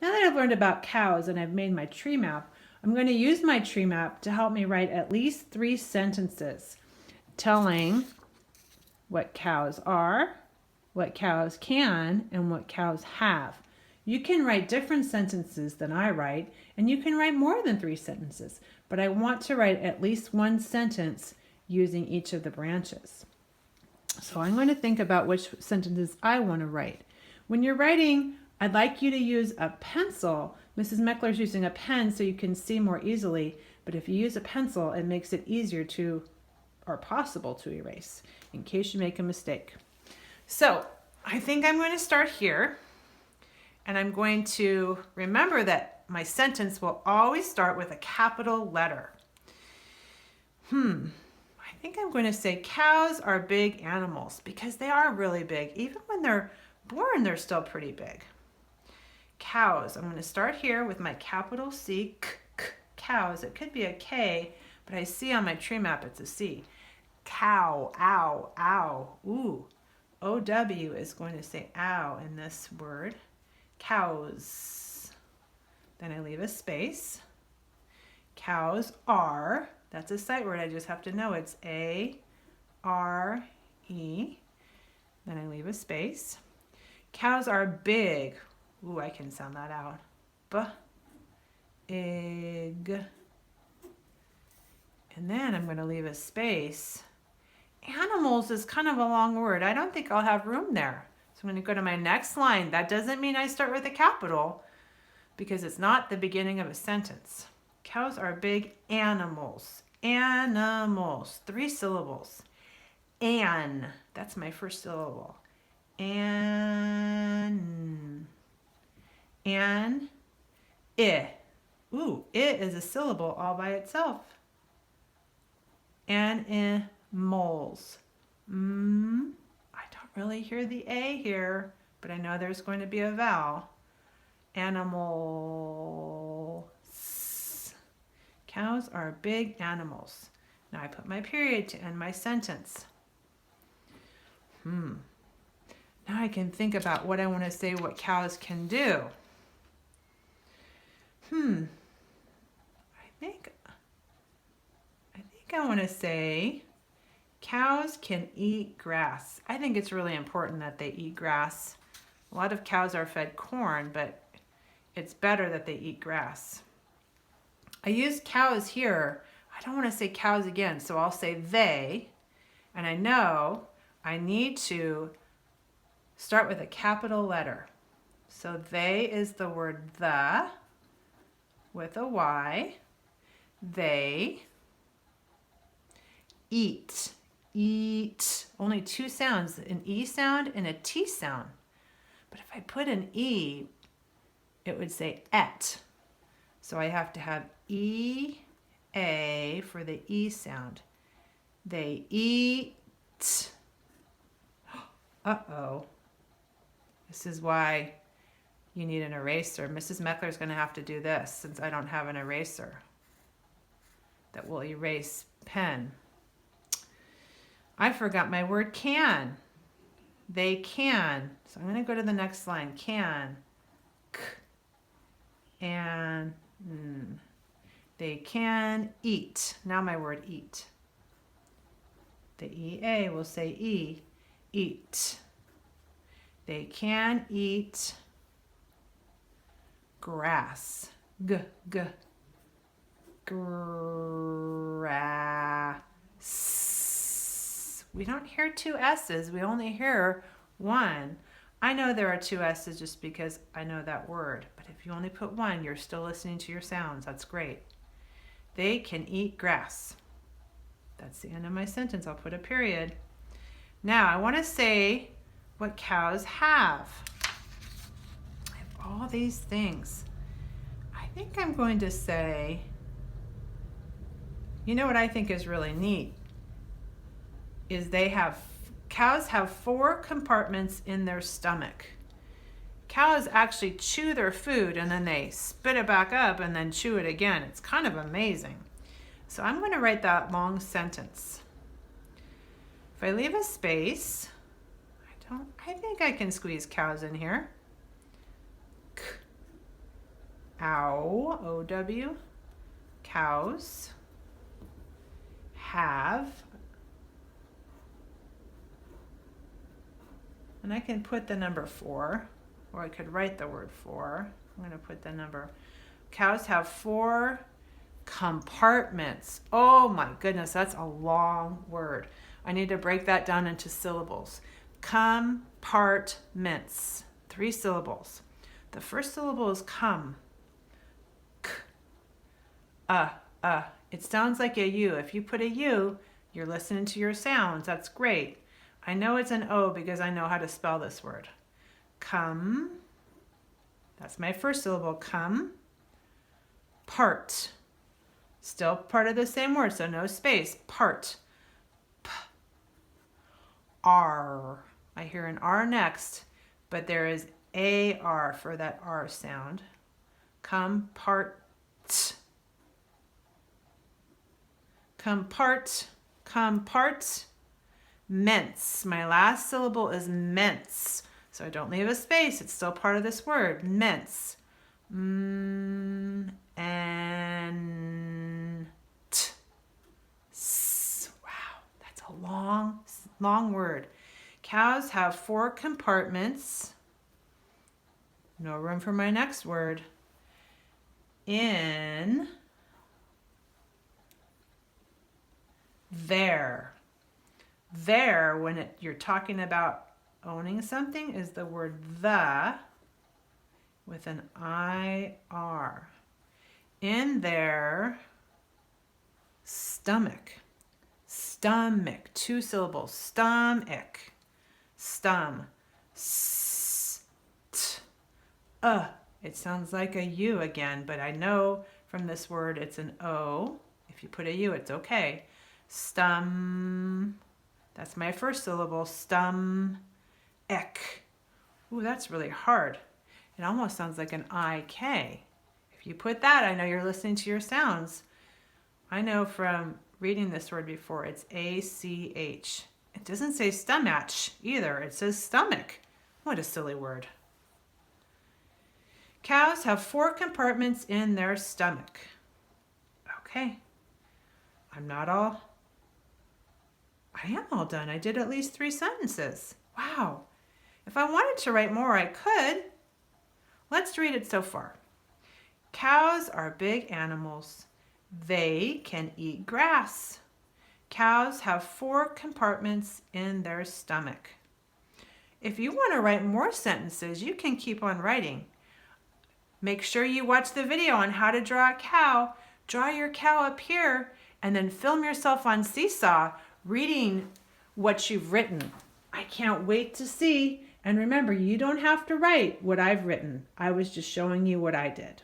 Now that I've learned about cows and I've made my tree map, I'm going to use my tree map to help me write at least 3 sentences telling what cows are, what cows can, and what cows have. You can write different sentences than I write, and you can write more than 3 sentences, but I want to write at least 1 sentence using each of the branches. So I'm going to think about which sentences I want to write. When you're writing, I'd like you to use a pencil. Mrs. Meckler's using a pen so you can see more easily, but if you use a pencil, it makes it easier to, or possible to erase, in case you make a mistake. So I think I'm going to start here, and I'm going to remember that my sentence will always start with a capital letter. I think I'm going to say cows are big animals because they are really big. Even when they're born, they're still pretty big. Cows. I'm going to start here with my capital C, cows. It could be a K, but I see on my tree map it's a C. Cow, ow, ow, ooh. O-W is going to say ow in this word. Cows. Then I leave a space. Cows are, that's a sight word, I just have to know it's A-R-E. Then I leave a space. Cows are big. Ooh, I can sound that out. B-ig. And then I'm going to leave a space. Animals is kind of a long word. I don't think I'll have room there. So I'm going to go to my next line. That doesn't mean I start with a capital because it's not the beginning of a sentence. Cows are big animals. Animals. 3 syllables. An. That's my first syllable. An. An. I. Ooh, I is a syllable all by itself. Animals. I don't really hear the A here, but I know there's going to be a vowel. Animals. Cows are big animals. Now I put my period to end my sentence. Now I can think about what I want to say what cows can do. I think I want to say cows can eat grass. I think it's really important that they eat grass. A lot of cows are fed corn, but it's better that they eat grass. I use cows here. I don't want to say cows again, so I'll say they. And I know I need to start with a capital letter. So they is the word the with a Y. They eat. Eat. Only 2 sounds, an E sound and a T sound. But if I put an E, it would say et. So I have to have E-A for the E sound. They eat. Uh-oh. This is why you need an eraser. Mrs. Meckler is going to have to do this since I don't have an eraser that will erase pen. I forgot my word can. They can. So I'm going to go to the next line. Can. K. And they can eat. Now my word eat. The E-A will say E. Eat. They can eat grass. G. Grass. We don't hear 2 S's. We only hear 1. I know there are 2 S's just because I know that word. But if you only put 1, you're still listening to your sounds. That's great. They can eat grass. That's the end of my sentence. I'll put a period. Now I want to say what cows have. I have all these things. I think I'm going to say, you know what I think is really neat is cows have 4 compartments in their stomach. Cows actually chew their food and then they spit it back up and then chew it again. It's kind of amazing. So I'm going to write that long sentence. If I leave a space, I think I can squeeze cows in here. O-W, cows have, and I can put the number 4, or I could write the word 4. I'm going to put the number. Cows have 4 compartments. Oh my goodness, that's a long word. I need to break that down into syllables. Compartments, 3 syllables. The first syllable is come. K. It sounds like a U. If you put a U, you're listening to your sounds. That's great. I know it's an O because I know how to spell this word. Come. That's my first syllable. Come. Part. Still part of the same word, so no space. Part. P. R. I hear an R next, but there is AR for that R sound. Compart. Compart. Compart. Ments. My last syllable is ments. So I don't leave a space. It's still part of this word. Ments. And wow, that's a long word. Cows have 4 compartments. No room for my next word. In their. There, when you're talking about owning something, is the word the with an I-R. In their stomach. Stomach, 2 syllables. Stomach. Stum. It sounds like a U again, but I know from this word it's an O. If you put a U, it's okay. Stum. That's my first syllable. Stum. Ek. Ooh, that's really hard. It almost sounds like an I-K. If you put that, I know you're listening to your sounds. I know from reading this word before, it's A-C-H. It doesn't say stomach either. It says stomach. What a silly word. Cows have 4 compartments in their stomach. Okay. I am all done. I did at least 3 sentences. Wow. If I wanted to write more, I could. Let's read it so far. Cows are big animals. They can eat grass. Cows have 4 compartments in their stomach. If you want to write more sentences, you can keep on writing. Make sure you watch the video on how to draw a cow. Draw your cow up here and then film yourself on Seesaw reading what you've written. I can't wait to see. And remember, you don't have to write what I've written. I was just showing you what I did.